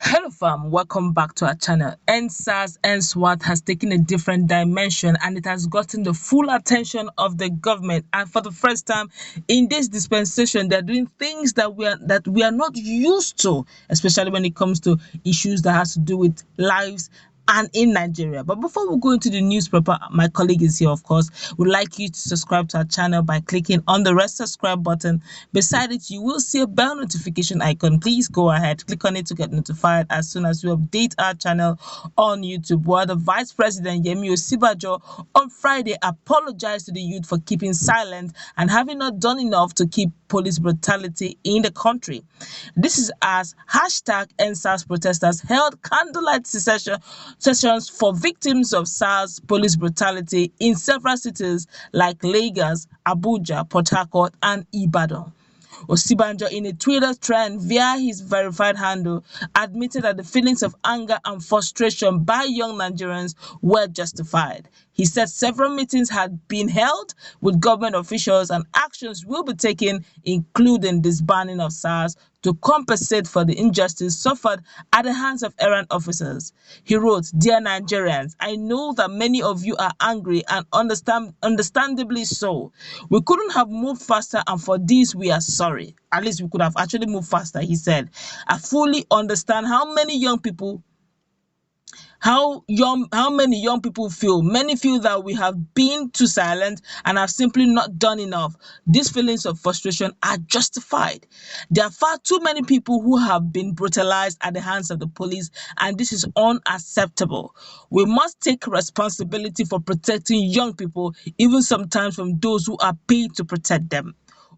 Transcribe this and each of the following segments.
Hello fam, welcome back to our channel. NSAS and SWAT has taken a different dimension and it has gotten the full attention of the government, and for the first time in this dispensation they're doing things that we are not used to, especially when it comes to issues that has to do with lives and in Nigeria. But before we go into the news proper, my colleague is here, of course. Would like you to subscribe to our channel by clicking on the red subscribe button. Beside it, you will see a bell notification icon. Please go ahead, click on it to get notified as soon as we update our channel on YouTube. While the Vice President Yemi Osinbajo on Friday apologized to the youth for keeping silent and having not done enough to keep police brutality in the country. This is as #EndSARS protesters held candlelight sessions for victims of SARS police brutality in several cities like Lagos, Abuja, Port Harcourt, and Ibadan. Osinbajo, in a Twitter trend via his verified handle, admitted that the feelings of anger and frustration by young Nigerians were justified. He said several meetings had been held with government officials and actions will be taken, including disbanding of SARS, to compensate for the injustice suffered at the hands of errant officers. He wrote, "Dear Nigerians, I know that many of you are angry and understandably so. We couldn't have moved faster and for this we are sorry. At least we could have actually moved faster," he said. "I fully understand how many young people feel. Many feel that we have been too silent and have simply not done enough. These feelings of frustration are justified. There are far too many people who have been brutalized at the hands of the police, and this is unacceptable. We must take responsibility for protecting young people, even sometimes from those who are paid to protect them.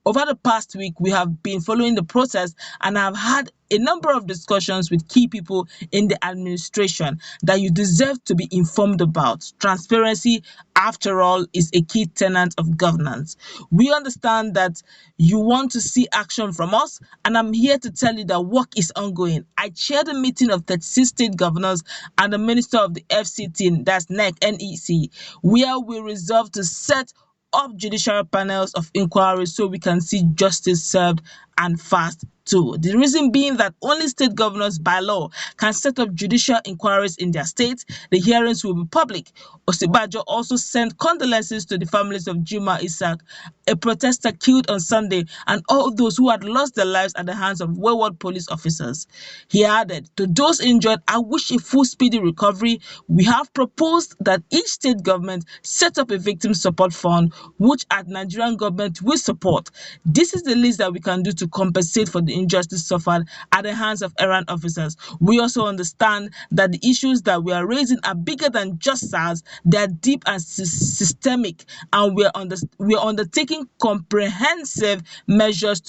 Over the past week, we have been following the process and have had a number of discussions with key people in the administration that you deserve to be informed about. Transparency, after all, is a key tenet of governance. We understand that you want to see action from us, and I'm here to tell you that work is ongoing. I chaired a meeting of 36 state governors and the minister of the FCT, that's NEC, where we resolved to set up judicial panels of inquiry so we can see justice served and fast too. The reason being that only state governors by law can set up judicial inquiries in their states. The hearings will be public. Osinbajo also sent condolences to the families of Juma Isaac, a protester killed on Sunday, and all those who had lost their lives at the hands of wayward police officers. He added, "To those injured, I wish a full speedy recovery. We have proposed that each state government set up a victim support fund, which at Nigerian government will support. This is the least that we can do to compensate for the injustice suffered at the hands of errant officers. We also understand that the issues that we are raising are bigger than just SARS. They are deep and systemic, and we are undertaking comprehensive measures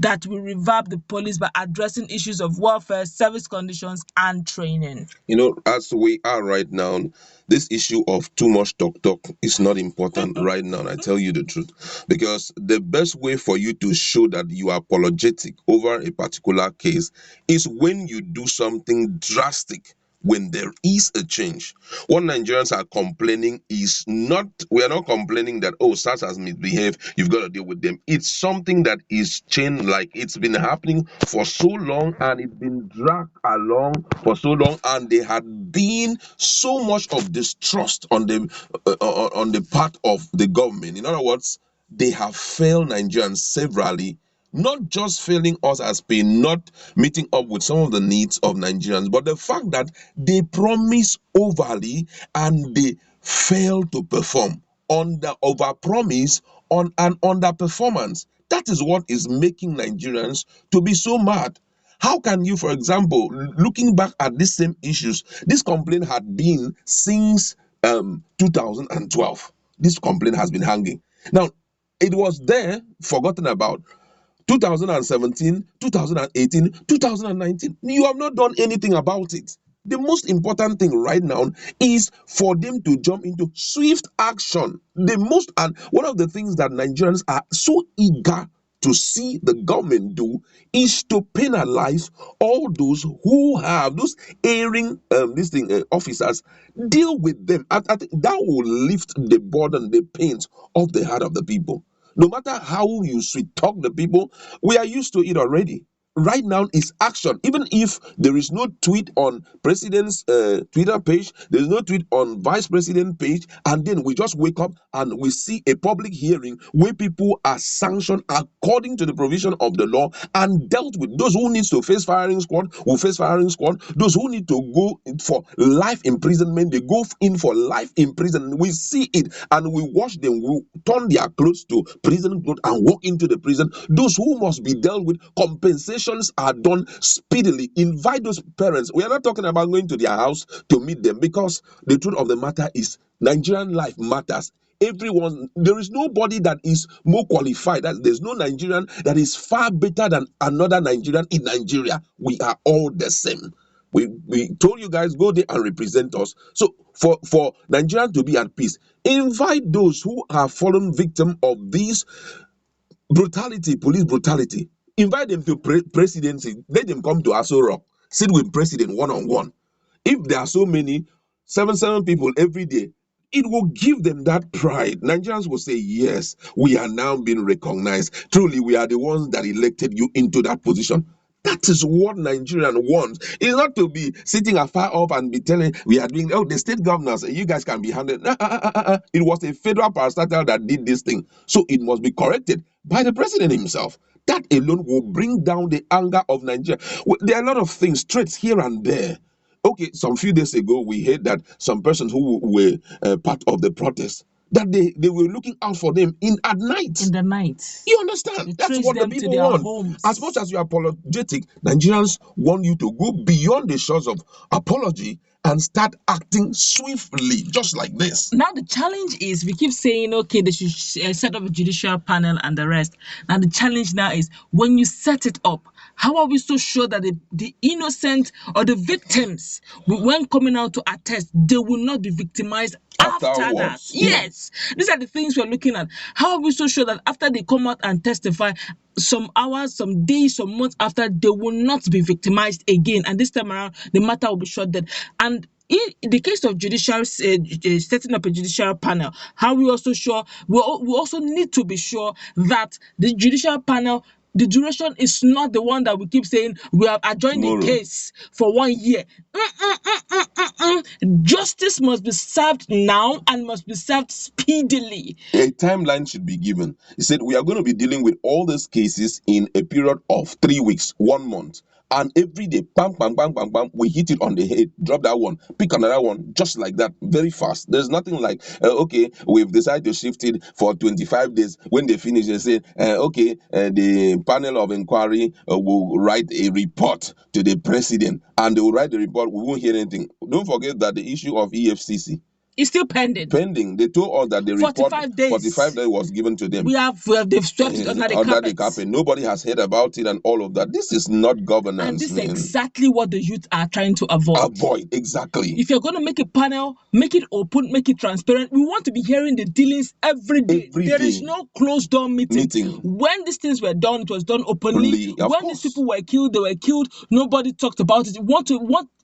that will revamp the police by addressing issues of welfare, service conditions, and training." As we are right now, this issue of too much talk is not important right now. I tell you the truth, because the best way for you to show that you are apologetic over a particular case is when you do something drastic. When there is a change, what Nigerians are complaining is not, we are not complaining that, oh, SARS has misbehaved, you've got to deal with them. It's something that is chain, like it's been happening for so long and it's been dragged along for so long, and there had been so much of distrust on the part of the government. In other words, they have failed Nigerians severally, not just failing us as per not meeting up with some of the needs of Nigerians, but the fact that they promise overly and they fail to perform. On the overpromise on an underperformance. That is what is making Nigerians to be so mad. How can you, for example, looking back at these same issues, this complaint had been since 2012. This complaint has been hanging. Now, it was there, forgotten about. 2017, 2018, 2019. You have not done anything about it. The most important thing right now is for them to jump into swift action. And one of the things that Nigerians are so eager to see the government do is to penalize all those who have those erring officers. Deal with them. I think that will lift the burden, the pains off the heart of the people. No matter how you sweet talk the people, we are used to it already. right now is action. Even if there is no tweet on president's Twitter page, there's no tweet on vice president page, and then we just wake up and we see a public hearing where people are sanctioned according to the provision of the law and dealt with. Those who needs to face firing squad will face firing squad. Those who need to go for life imprisonment, they go in for life imprisonment. We see it and we watch them. We turn their clothes to prison clothes and walk into the prison. Those who must be dealt with, compensations are done speedily. Invite those parents. We are not talking about going to their house to meet them, because the truth of the matter is Nigerian life matters. Everyone, there is nobody that is more qualified. There's no Nigerian that is far better than another Nigerian in Nigeria. We are all the same. We told you guys, go there and represent us. So for Nigerian to be at peace, invite those who are fallen victim of this brutality, police brutality. Invite them to presidency. Let them come to Aso Rock. Sit with president one-on-one. If there are so many, seven people every day, it will give them that pride. Nigerians will say, yes, we are now being recognized. Truly, we are the ones that elected you into that position. That is what Nigerian wants. It's not to be sitting afar off and be telling we are doing, oh, the state governors, you guys can be handled. It was a federal parastatal that did this thing. So it must be corrected by the president himself. That alone will bring down the anger of Nigeria. There are a lot of things, threats here and there. Okay, some few days ago, we heard that some persons who were part of the protest, that they were looking out for them at night. In the night. You understand? That's what the people want. Homes. As much as you are apologetic, Nigerians want you to go beyond the shores of apology and start acting swiftly, just like this. Now the challenge is, we keep saying, okay, they should set up a judicial panel and the rest. Now the challenge now is, when you set it up, how are we so sure that the innocent or the victims, when coming out to attest, they will not be victimized after that? Yes. These are the things we're looking at. How are we so sure that after they come out and testify, some hours, some days, some months after, they will not be victimized again? And this time around, the matter will be shut dead. And in the case of judicial setting up a judicial panel, how we also sure we also need to be sure that the judicial panel, the duration is not the one that we keep saying we have adjourned the case for 1 year. Justice must be served now and must be served speedily. A timeline should be given. He said, we are going to be dealing with all these cases in a period of 3 weeks, 1 month. And every day, bam, bam, bam, bam, bam, we hit it on the head, drop that one, pick another one, just like that, very fast. There's nothing like, okay, we've decided to shift it for 25 days. When they finish, they say, okay, the panel of inquiry will write a report to the president, and they will write the report. We won't hear anything. Don't forget that the issue of EFCC, it's still pending. They told us that the 45 days. 45 days was given to them. They've swept it under the carpet. Nobody has heard about it and all of that. This is not governance. And this is exactly what the youth are trying to avoid. Exactly. If you're going to make a panel, make it open, make it transparent. We want to be hearing the dealings every day. There is no closed door meeting. When these things were done, it was done openly. When these people were killed, they were killed. Nobody talked about it.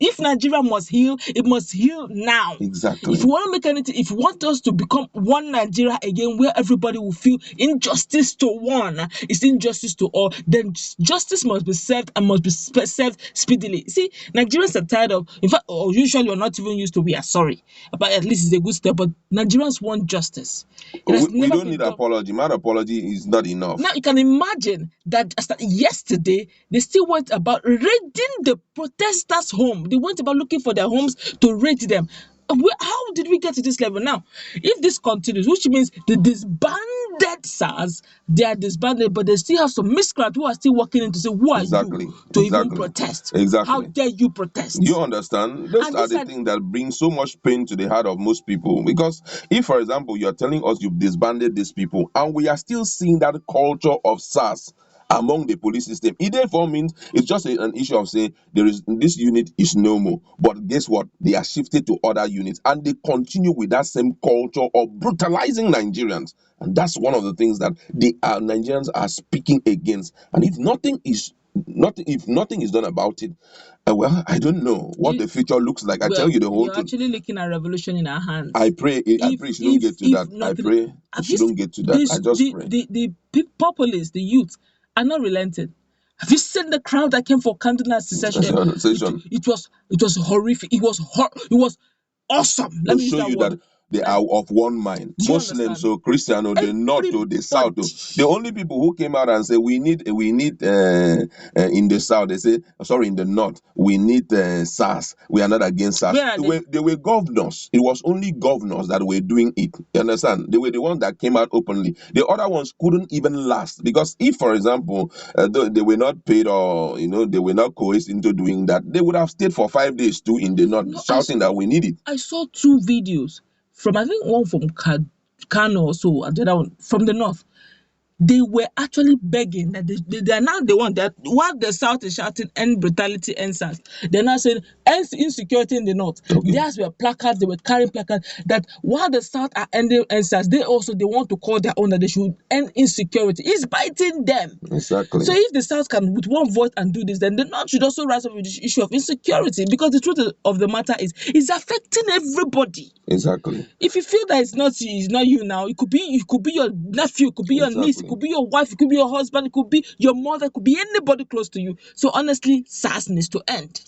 If Nigeria must heal, it must heal now. Exactly. If you want to make anything, if you want us to become one Nigeria again, where everybody will feel injustice to one is injustice to all, then justice must be served and must be served speedily. See, Nigerians are tired of, in fact, usually we're not even used to we are sorry, but at least it's a good step. But Nigerians want justice. We don't need apology. My apology is not enough. Now you can imagine that yesterday they still went about raiding the protesters' home. They went about looking for their homes to raid them. How did we get to this level now? If this continues, which means the disbanded SARS, they are disbanded, but they still have some miscreants who are still walking in to say, who are you to even protest? Exactly. How dare you protest? You understand? Those are the things that bring so much pain to the heart of most people. Because if, for example, you're telling us you've disbanded these people, and we are still seeing that culture of SARS among the police system, it therefore means it's just an issue of saying this unit is no more. But guess what? They are shifted to other units and they continue with that same culture of brutalizing Nigerians. And that's one of the things that Nigerians are speaking against. And if nothing is done about it, well, I don't know what the future looks like. I tell you the whole truth. You're actually looking at revolution in our hands. I pray it shouldn't get to that. I pray it shouldn't get to that. I just pray. The populace, the youth, are not relenting. Have you seen the crowd that came for candlelight session? Session. It was horrific. It was awesome. Let To me use show that you that word. they Like, are of one mind. do you Muslims, understand? so Christian, or the north, or the south. Everybody. The only people who came out and said we need in the south. They say sorry in the north we need SARS. We are not against SARS. Where are they? They were governors. It was only governors that were doing it. You understand? They were the ones that came out openly. The other ones couldn't even last because if, for example, they were not paid or they were not coerced into doing that, they would have stayed for 5 days too in the north No, shouting that we need it. I saw two videos from, I think one from Kano or so, and the other one from the north. They were actually begging that they are now the one that while the South is shouting end brutality, end SARS, they're now saying end insecurity in the North. Okay. Theirs were placards, they were carrying placards that while the South are ending end SARS, they want to call their own that they should end insecurity. It's biting them. Exactly. So if the South can with one voice and do this, then the North should also rise up with the issue of insecurity, because the truth of the matter is it's affecting everybody. Exactly. If you feel that it's not you now, it could be your nephew, it could be your niece, it could be your wife, it could be your husband, it could be your mother, it could be anybody close to you. So honestly, SARS needs to end.